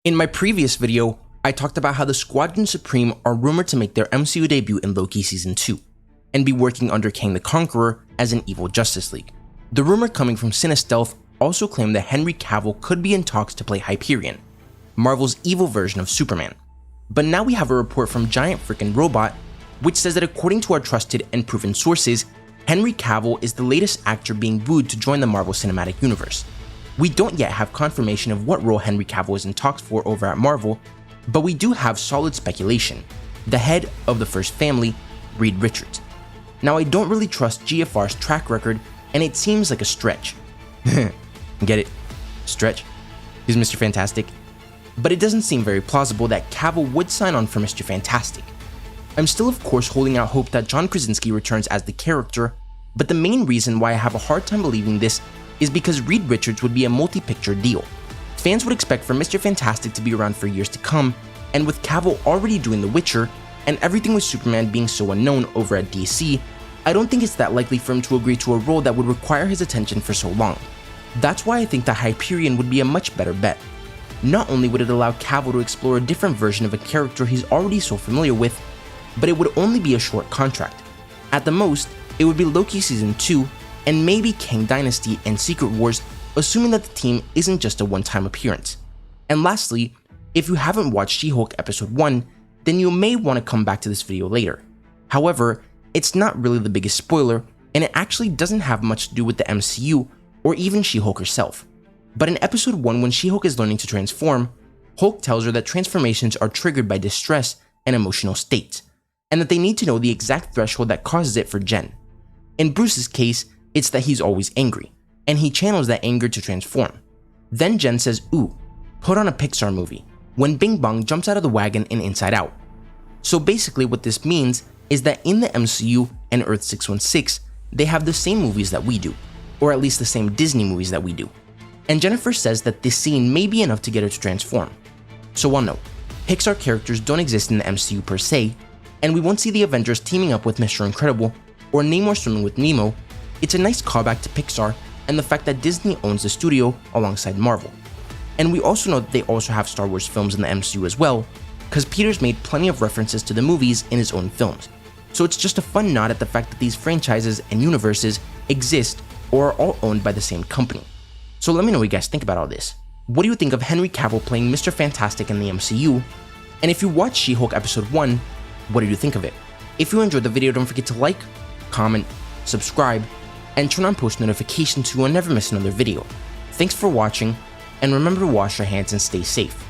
In my previous video, I talked about how the Squadron Supreme are rumored to make their MCU debut in Loki Season 2, and be working under Kang the Conqueror as an evil Justice League. The rumor coming from CineStealth also claimed that Henry Cavill could be in talks to play Hyperion, Marvel's evil version of Superman. But now we have a report from Giant Frickin' Robot, which says that according to our trusted and proven sources, Henry Cavill is the latest actor being wooed to join the Marvel Cinematic Universe. We don't yet have confirmation of what role Henry Cavill is in talks for over at Marvel, but we do have solid speculation: the head of the first family, Reed Richards. Now, I don't really trust GFR's track record, and it seems like a stretch. Get it? Stretch? He's Mr. Fantastic. But it doesn't seem very plausible that Cavill would sign on for Mr. Fantastic. I'm still of course holding out hope that John Krasinski returns as the character, but the main reason why I have a hard time believing this is because Reed Richards would be a multi-picture deal. Fans would expect for Mr. Fantastic to be around for years to come, and with Cavill already doing The Witcher, and everything with Superman being so unknown over at DC, I don't think it's that likely for him to agree to a role that would require his attention for so long. That's why I think that Hyperion would be a much better bet. Not only would it allow Cavill to explore a different version of a character he's already so familiar with, but it would only be a short contract. At the most, it would be Loki Season 2, and maybe Kang Dynasty and Secret Wars, assuming that the team isn't just a one-time appearance. And lastly, if you haven't watched She-Hulk Episode 1, then you may want to come back to this video later. However, it's not really the biggest spoiler, and it actually doesn't have much to do with the MCU or even She-Hulk herself. But in Episode 1, when She-Hulk is learning to transform, Hulk tells her that transformations are triggered by distress and emotional states, and that they need to know the exact threshold that causes it for Jen. In Bruce's case, it's that he's always angry, and he channels that anger to transform. Then Jen says, "Ooh, put on a Pixar movie," when Bing Bong jumps out of the wagon in Inside Out. So basically what this means is that in the MCU and Earth 616, they have the same movies that we do, or at least the same Disney movies that we do. And Jennifer says that this scene may be enough to get her to transform. So while no, Pixar characters don't exist in the MCU per se, and we won't see the Avengers teaming up with Mr. Incredible or Namor swimming with Nemo, it's a nice callback to Pixar and the fact that Disney owns the studio alongside Marvel. And we also know that they also have Star Wars films in the MCU as well, because Peter's made plenty of references to the movies in his own films. So it's just a fun nod at the fact that these franchises and universes exist or are all owned by the same company. So let me know what you guys think about all this. What do you think of Henry Cavill playing Mr. Fantastic in the MCU? And if you watched She-Hulk Episode 1, what did you think of it? If you enjoyed the video, don't forget to like, comment, subscribe, and turn on post notifications so you will never miss another video. Thanks for watching, and remember to wash your hands and stay safe.